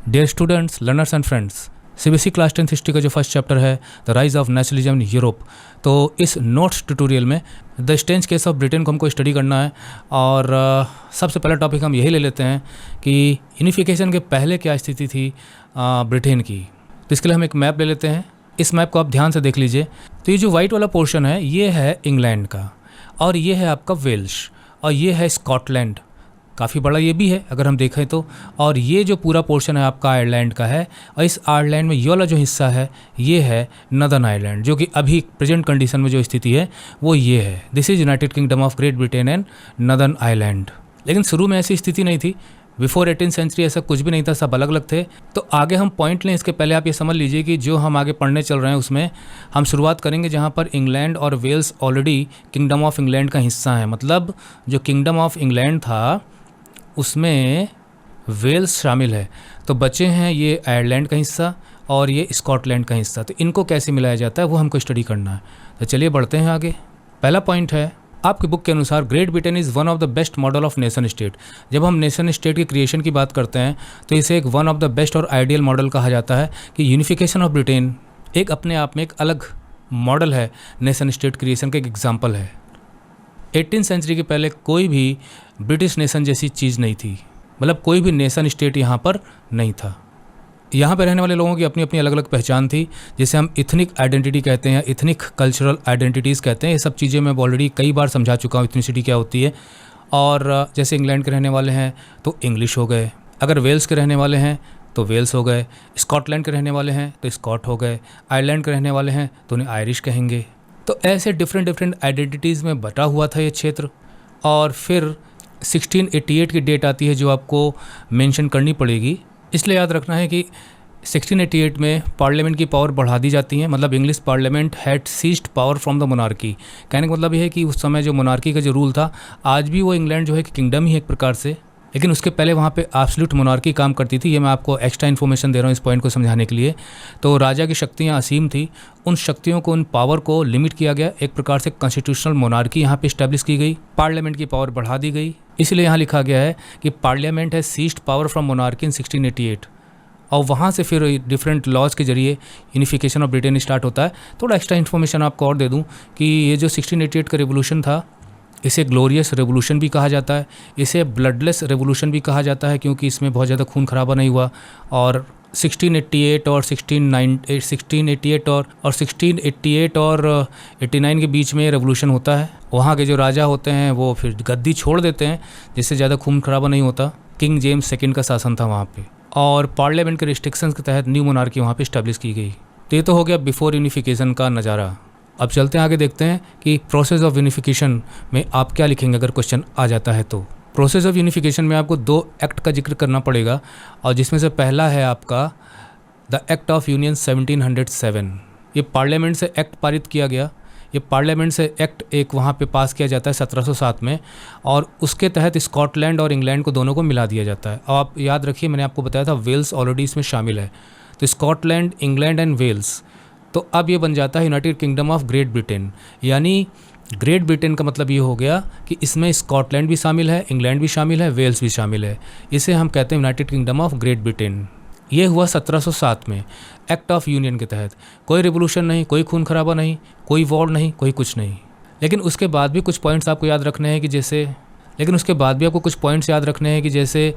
Dear students, learners and friends, CBSE class 10 history का जो first chapter है the rise of nationalism in Europe, तो इस notes tutorial में the strange case of Britain को हमको स्टडी करना है। और सबसे पहला टॉपिक हम यही ले लेते हैं कि यूनिफिकेशन के पहले क्या स्थिति थी ब्रिटेन की। तो इसके लिए हम एक मैप ले लेते हैं। इस मैप को आप ध्यान से देख लीजिए। तो ये जो वाइट वाला पोर्शन है ये है इंग्लैंड का, और ये है आपका वेल्श, और ये है स्कॉटलैंड, काफ़ी बड़ा ये भी है अगर हम देखें तो। और ये जो पूरा पोर्शन है आपका आयरलैंड का है, और इस आयरलैंड में ये वाला जो हिस्सा है ये है नदर्न आयरलैंड, जो कि अभी प्रेजेंट कंडीशन में जो स्थिति है वो ये है। This is United kingdom of great Britain and northern Ireland. लेकिन शुरू में ऐसी स्थिति नहीं थी, बिफोर 18th सेंचुरी ऐसा कुछ भी नहीं था, सब अलग अलग थे। तो आगे हम पॉइंट लें इसके पहले आप ये समझ लीजिए कि जो हम आगे पढ़ने चल रहे हैं उसमें हम शुरुआत करेंगे जहाँ पर इंग्लैंड और Wales already kingdom of England का हिस्सा है। मतलब जो किंगडम ऑफ इंग्लैंड था उसमें वेल्स शामिल है, तो बचे हैं ये आयरलैंड का हिस्सा और ये स्कॉटलैंड का हिस्सा। तो इनको कैसे मिलाया जाता है वो हमको स्टडी करना है। तो चलिए बढ़ते हैं आगे। पहला पॉइंट है आपकी बुक के अनुसार great Britain is one of the best model of nation state. जब हम नेशन स्टेट की क्रिएशन की बात करते हैं तो इसे एक वन ऑफ द बेस्ट और आइडियल मॉडल कहा जाता है कि यूनिफिकेशन ऑफ ब्रिटेन एक अपने आप में एक अलग मॉडल है, नेशन स्टेट क्रिएशन का एक एग्जाम्पल है। 18th सेंचुरी के पहले कोई भी ब्रिटिश नेशन जैसी चीज़ नहीं थी, मतलब कोई भी नेशन स्टेट यहाँ पर नहीं था। यहाँ पर रहने वाले लोगों की अपनी अपनी अलग अलग पहचान थी, जिसे हम इथनिक आइडेंटिटी कहते हैं, इथनिक कल्चरल आइडेंटिटीज़ कहते हैं। ये सब चीज़ें मैं ऑलरेडी कई बार समझा चुका हूँ इथनिसिटी क्या होती है। और जैसे इंग्लैंड के रहने वाले हैं तो इंग्लिश हो गए, अगर वेल्स के रहने वाले हैं तो वेल्स हो गए, स्कॉटलैंड के रहने वाले हैं तो स्कॉट हो गए, आयरलैंड के रहने वाले हैं तो उन्हें आयरिश कहेंगे। तो ऐसे डिफरेंट आइडेंटिटीज़ में बटा हुआ था ये क्षेत्र। और फिर 1688 की डेट आती है जो आपको मेंशन करनी पड़ेगी। इसलिए याद रखना है कि 1688 में पार्लियामेंट की पावर बढ़ा दी जाती है। मतलब English parliament had seized power from the monarchy. कहने का मतलब ये है कि उस समय जो मोनार्की का जो रूल था, आज भी वो इंग्लैंड जो है कि किंगडम ही है एक प्रकार से, लेकिन उसके पहले वहाँ पे एब्सोल्यूट मोनार्की काम करती थी। ये मैं आपको एक्स्ट्रा इन्फॉर्मेशन दे रहा हूँ इस पॉइंट को समझाने के लिए। तो राजा की शक्तियाँ असीम थी, उन शक्तियों को, उन पावर को लिमिट किया गया। एक प्रकार से कॉन्स्टिट्यूशनल मोनार्की यहाँ पे इस्टेब्लिश की गई, पार्लियामेंट की पावर बढ़ा दी गई। इसलिए यहाँ लिखा गया है कि पार्लियामेंट है सीज्ड पावर फ्रॉम मोनार्की इन 1688। और वहाँ से फिर डिफरेंट लॉज के जरिए यूनिफिकेशन ऑफ ब्रिटेन स्टार्ट होता है। थोड़ा एक्स्ट्रा इन्फॉर्मेशन आपको और दे दूँ कि ये जो 1688 का रेवोल्यूशन था, इसे ग्लोरियस रेवोल्यूशन भी कहा जाता है, इसे ब्लडलेस रेवोल्यूशन भी कहा जाता है, क्योंकि इसमें बहुत ज़्यादा खून खराबा नहीं हुआ। और 1688 और 1688 और 89 के बीच में रेवोल्यूशन होता है। वहाँ के जो राजा होते हैं वो फिर गद्दी छोड़ देते हैं, जिससे ज़्यादा खून खराबा नहीं होता। किंग जेम्स सेकंड का शासन था वहाँ पे, और पार्लियामेंट के रिस्ट्रिक्शंस के तहत न्यू मोनार्की वहाँ पे इस्टेब्लिश की गई। तो ये तो हो गया बिफोर यूनिफिकेशन का नज़ारा। अब चलते हैं आगे, देखते हैं कि प्रोसेस ऑफ यूनिफिकेशन में आप क्या लिखेंगे अगर क्वेश्चन आ जाता है तो। प्रोसेस ऑफ यूनिफिकेशन में आपको 2 एक्ट का जिक्र करना पड़ेगा, और जिसमें से पहला है आपका द एक्ट ऑफ यूनियन 1707। ये पार्लियामेंट से एक्ट पारित किया गया। ये पार्लियामेंट से एक्ट एक वहाँ पे पास किया जाता है 1707 में, और उसके तहत स्कॉटलैंड और इंग्लैंड को दोनों को मिला दिया जाता है। और आप याद रखिए, मैंने आपको बताया था वेल्स ऑलरेडी इसमें शामिल है। तो स्कॉटलैंड, इंग्लैंड एंड वेल्स, तो अब ये बन जाता है United kingdom of great Britain. यानी ग्रेट ब्रिटेन का मतलब ये हो गया कि इसमें स्कॉटलैंड भी शामिल है, इंग्लैंड भी शामिल है, वेल्स भी शामिल है। इसे हम कहते हैं United kingdom of great Britain. ये हुआ 1707 में एक्ट ऑफ यूनियन के तहत। कोई रिवोल्यूशन नहीं, कोई खून खराबा नहीं, कोई वॉर नहीं, कोई कुछ नहीं। लेकिन उसके बाद भी कुछ पॉइंट्स आपको याद रखने हैं कि जैसे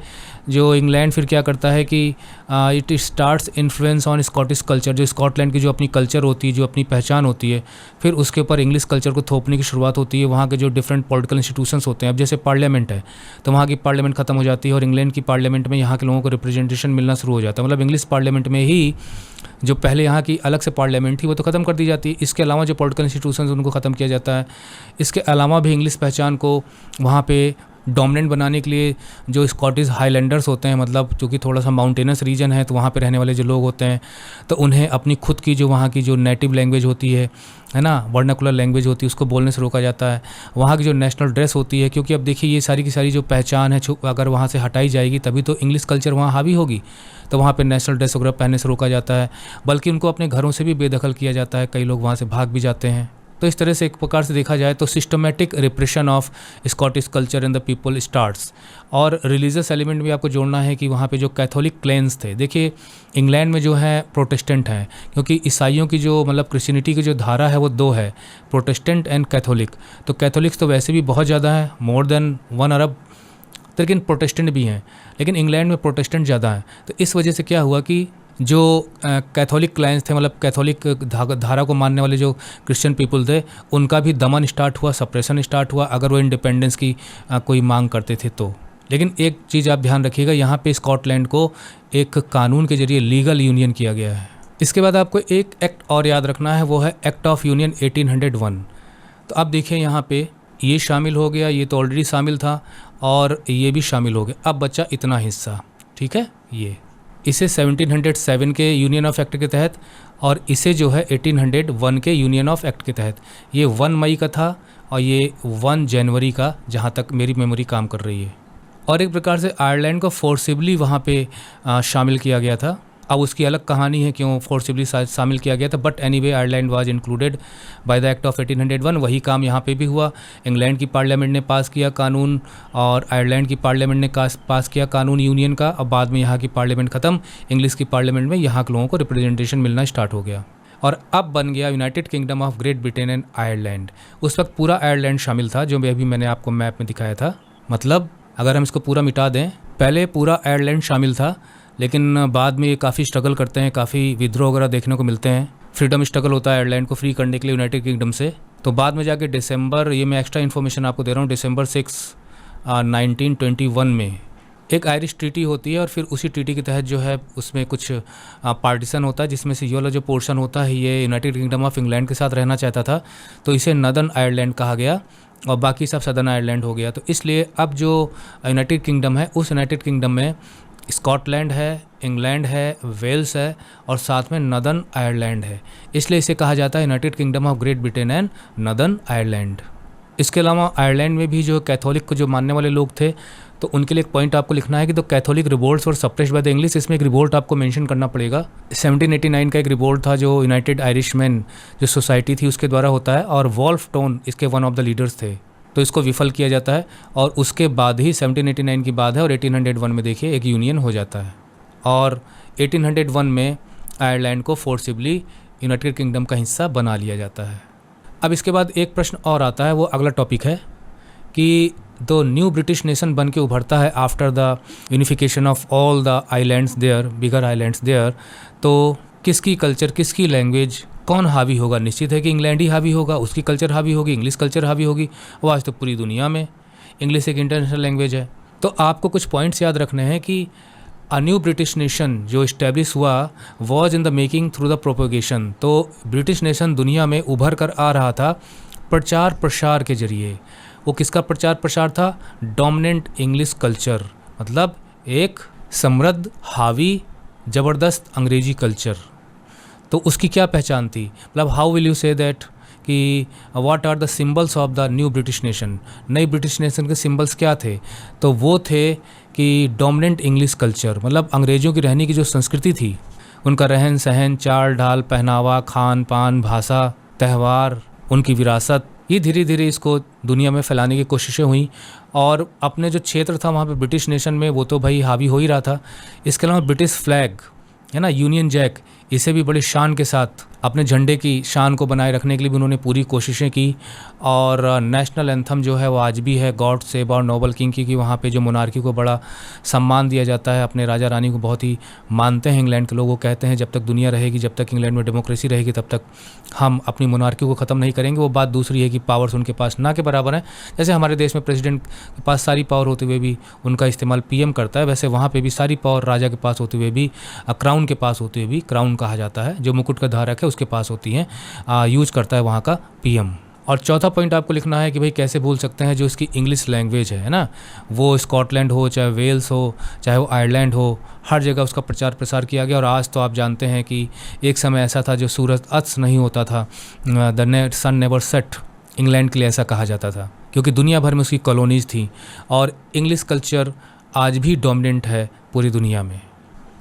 जो इंग्लैंड फिर क्या करता है कि it starts influence on Scottish culture. जो स्कॉटलैंड की जो अपनी कल्चर होती है, जो अपनी पहचान होती है, फिर उसके ऊपर इंग्लिश कल्चर को थोपने की शुरुआत होती है। वहाँ के जो डिफरेंट पॉलिटिकल इंस्टीट्यूशंस होते हैं, अब जैसे पार्लियामेंट है तो वहाँ की पार्लियामेंट खत्म हो जाती है, और इंग्लैंड की पार्लियामेंट में यहाँ के लोगों को रिप्रेजेंटेशन मिलना शुरू हो जाता है। मतलब इंग्लिश पार्लियामेंट में ही जो पहले यहाँ की अलग से पार्लियामेंट थी वो तो ख़त्म कर दी जाती है। इसके अलावा जो पॉलिटिकल इंस्टीट्यूशंस उनको ख़त्म किया जाता है। इसके अलावा भी इंग्लिश पहचान को वहाँ पे डोमिनेंट बनाने के लिए जो स्कॉटिश हाईलैंडर्स होते हैं, मतलब जो कि थोड़ा सा माउंटेनस रीजन है, तो वहाँ पे रहने वाले जो लोग होते हैं, तो उन्हें अपनी खुद की जो वहाँ की जो नेटिव लैंग्वेज होती है ना, वर्नाकुलर लैंग्वेज होती है, उसको बोलने से रोका जाता है। वहाँ की जो नेशनल ड्रेस होती है, क्योंकि अब देखिए ये सारी की सारी जो पहचान है अगर वहाँ से हटाई जाएगी तभी तो इंग्लिश कल्चर वहाँ हावी होगी, तो वहाँ पे नेशनल ड्रेस वगैरह पहनने से रोका जाता है। बल्कि उनको अपने घरों से भी बेदखल किया जाता है, कई लोग वहाँ से भाग भी जाते हैं। तो इस तरह से एक प्रकार से देखा जाए तो systematic repression of Scottish culture and the people starts. और रिलीजियस एलिमेंट भी आपको जोड़ना है कि वहाँ पे जो कैथोलिक क्लेंस थे, देखिए इंग्लैंड में जो है प्रोटेस्टेंट हैं, क्योंकि ईसाइयों की जो मतलब क्रिश्चियनिटी की जो धारा है वो दो है, प्रोटेस्टेंट एंड कैथोलिक। तो कैथोलिक्स तो वैसे भी बहुत ज़्यादा है, मोर देन 1 अरब, लेकिन प्रोटेस्टेंट भी हैं, लेकिन इंग्लैंड में प्रोटेस्टेंट ज़्यादा हैं। तो इस वजह से क्या हुआ कि जो कैथोलिक क्लाइंट्स थे, मतलब कैथोलिक धारा को मानने वाले जो क्रिश्चियन पीपल थे, उनका भी दमन स्टार्ट हुआ, सप्रेशन स्टार्ट हुआ, अगर वो इंडिपेंडेंस की कोई मांग करते थे तो। लेकिन एक चीज़ आप ध्यान रखिएगा, यहाँ पे स्कॉटलैंड को एक कानून के जरिए लीगल यूनियन किया गया है। इसके बाद आपको एक एक्ट और याद रखना है, वो है एक्ट ऑफ यूनियन 1801। तो अब देखिए यहाँ पे ये शामिल हो गया, ये तो ऑलरेडी शामिल था, और ये भी शामिल हो गया। अब बच्चा इतना हिस्सा, ठीक है, ये इसे 1707 के यूनियन ऑफ एक्ट के तहत, और इसे जो है 1801 के यूनियन ऑफ एक्ट के तहत। ये 1 मई का था और ये 1 जनवरी का, जहाँ तक मेरी मेमोरी काम कर रही है। और एक प्रकार से आयरलैंड को फोर्सिबली वहाँ पे शामिल किया गया था। अब उसकी अलग कहानी है क्यों फोर्सिबली शामिल किया गया था, but anyway Ireland was included by the act of 1801। वही काम यहाँ पे भी हुआ। इंग्लैंड की पार्लियामेंट ने पास किया कानून, और आयरलैंड की पार्लियामेंट ने पास किया कानून यूनियन का। अब बाद में यहाँ की पार्लियामेंट ख़त्म, इंग्लिश की पार्लियामेंट में यहाँ के लोगों को रिप्रेजेंटेशन मिलना स्टार्ट हो गया, और अब बन गया United kingdom of great Britain and Ireland. उस वक्त पूरा आयरलैंड शामिल था, जो अभी मैंने आपको मैप में दिखाया था। मतलब अगर हम इसको पूरा मिटा दें, पहले पूरा आयरलैंड शामिल था, लेकिन बाद में ये काफ़ी स्ट्रगल करते हैं, काफ़ी विद्रोह वगैरह देखने को मिलते हैं, फ्रीडम स्ट्रगल होता है आयरलैंड को फ्री करने के लिए यूनाइटेड किंगडम से। तो बाद में जाके दिसंबर, ये मैं एक्स्ट्रा इन्फॉर्मेशन आपको दे रहा हूँ, दिसंबर 6 1921 में एक आयरिश ट्रीटी होती है, और फिर उसी ट्रीटी के तहत जो है उसमें कुछ पार्टीशन होता है, जिसमें से ये वाला जो पोर्शन होता है ये यूनाइटेड किंगडम ऑफ इंग्लैंड के साथ रहना चाहता था, तो इसे नदर्न आयरलैंड कहा गया, और बाकी सब सदर्न आयरलैंड हो गया। तो इसलिए अब जो यूनाइटेड किंगडम है, उस यूनाइटेड किंगडम में स्कॉटलैंड है, इंग्लैंड है, वेल्स है, और साथ में नदर्न आयरलैंड है। इसलिए इसे कहा जाता है United kingdom of great Britain and northern Ireland. इसके अलावा आयरलैंड में भी जो कैथोलिक को जो मानने वाले लोग थे, तो उनके लिए एक पॉइंट आपको लिखना है कि तो कैथोलिक रिवोल्ट्स और सप्रेस्ड बाय द इंग्लिश, इसमें एक रिवोल्ट आपको मेंशन करना पड़ेगा। 1789 का एक रिवोल्ट था जो यूनाइटेड आयरिशमैन जो सोसाइटी थी उसके द्वारा होता है, और वॉल्फ टोन इसके वन ऑफ द लीडर्स थे। तो इसको विफल किया जाता है, और उसके बाद ही 1789 की बात है, और 1801 में देखिए एक यूनियन हो जाता है, और 1801 में आयरलैंड को फोर्सिबली यूनाइटेड किंगडम का हिस्सा बना लिया जाता है। अब इसके बाद एक प्रश्न और आता है, वो अगला टॉपिक है कि दो न्यू ब्रिटिश नेशन बन के उभरता है after the unification of all the islands there, bigger islands there, तो किसकी कल्चर, किसकी लैंग्वेज, कौन हावी होगा? निश्चित है कि इंग्लैंड ही हावी होगा, उसकी कल्चर हावी होगी, इंग्लिश कल्चर हावी होगी। और आज तो पूरी दुनिया में इंग्लिश एक इंटरनेशनल लैंग्वेज है। तो आपको कुछ पॉइंट्स याद रखने हैं कि अ न्यू ब्रिटिश नेशन जो इस्टेब्लिश हुआ was in the making through the propagation. तो ब्रिटिश नेशन दुनिया में उभर कर आ रहा था प्रचार प्रसार के जरिए। वो किसका प्रचार प्रसार था? डोमिनेंट इंग्लिश कल्चर, मतलब एक समृद्ध, हावी, ज़बरदस्त अंग्रेजी कल्चर। तो उसकी क्या पहचान थी? मतलब how will you say that कि what are the symbols of the new British nation? नई ब्रिटिश नेशन के सिंबल्स क्या थे? तो वो थे कि डोमिनेंट इंग्लिश कल्चर, मतलब अंग्रेज़ों की रहने की जो संस्कृति थी, उनका रहन सहन, चाल ढाल, पहनावा, खान पान, भाषा, त्यौहार, उनकी विरासत, ये धीरे धीरे इसको दुनिया में फैलाने की कोशिशें हुई। और अपने जो क्षेत्र था वहाँ पे ब्रिटिश नेशन में वो तो भाई हावी हो ही रहा था। इसके अलावा ब्रिटिश फ्लैग है ना, यूनियन जैक, इसे भी बड़ी शान के साथ अपने झंडे की शान को बनाए रखने के लिए भी उन्होंने पूरी कोशिशें की। और नेशनल एंथम जो है वो आज भी है God save our noble king की, कि वहाँ पे जो मोनार्की को बड़ा सम्मान दिया जाता है, अपने राजा रानी को बहुत ही मानते हैं इंग्लैंड के लोग। वो कहते हैं जब तक दुनिया रहेगी, जब तक इंग्लैंड में डेमोक्रेसी रहेगी, तब तक हम अपनी मोनार्की को ख़त्म नहीं करेंगे। वो बात दूसरी है कि पावर्स उनके पास ना के बराबर हैं। जैसे हमारे देश में प्रेसिडेंट के पास सारी पावर होते हुए भी उनका इस्तेमाल पीएम करता है, वैसे वहाँ पे भी सारी पावर राजा के पास होते हुए भी, क्राउन के पास होते हुए भी, क्राउन कहा जाता है जो मुकुट का धारक है उसके पास होती हैं, यूज करता है वहाँ का पीएम। और चौथा पॉइंट आपको लिखना है कि भाई कैसे भूल सकते हैं जो इसकी इंग्लिश लैंग्वेज है ना, वो स्कॉटलैंड हो, चाहे वेल्स हो, चाहे वो आयरलैंड हो, हर जगह उसका प्रचार प्रसार किया गया। और आज तो आप जानते हैं कि एक समय ऐसा था जो सूरज अस्त नहीं होता था, the sun never set, England के लिए ऐसा कहा जाता था, क्योंकि दुनिया भर में उसकी कॉलोनीज थी। और इंग्लिश कल्चर आज भी डोमिनेंट है पूरी दुनिया में।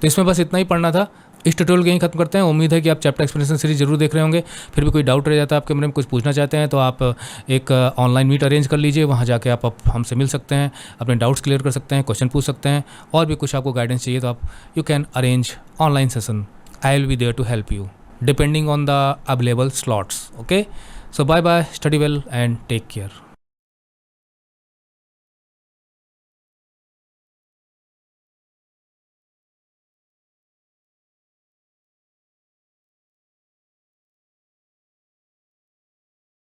तो इसमें बस इतना ही पढ़ना था। इस ट्यूटोरियल को यहीं खत्म करते हैं। उम्मीद है कि आप चैप्टर एक्सप्लेनेशन सीरीज जरूर देख रहे होंगे। फिर भी कोई डाउट रह जाता है आपके मन में, कुछ पूछना चाहते हैं, तो आप एक ऑनलाइन मीट अरेंज कर लीजिए। वहाँ जाके आप हमसे मिल सकते हैं, अपने डाउट्स क्लियर कर सकते हैं, क्वेश्चन पूछ सकते हैं, और भी कुछ आपको गाइडेंस चाहिए तो आप you can arrange online session. I will be there to help you depending on the available slots. Okay, so bye bye, study well and take care.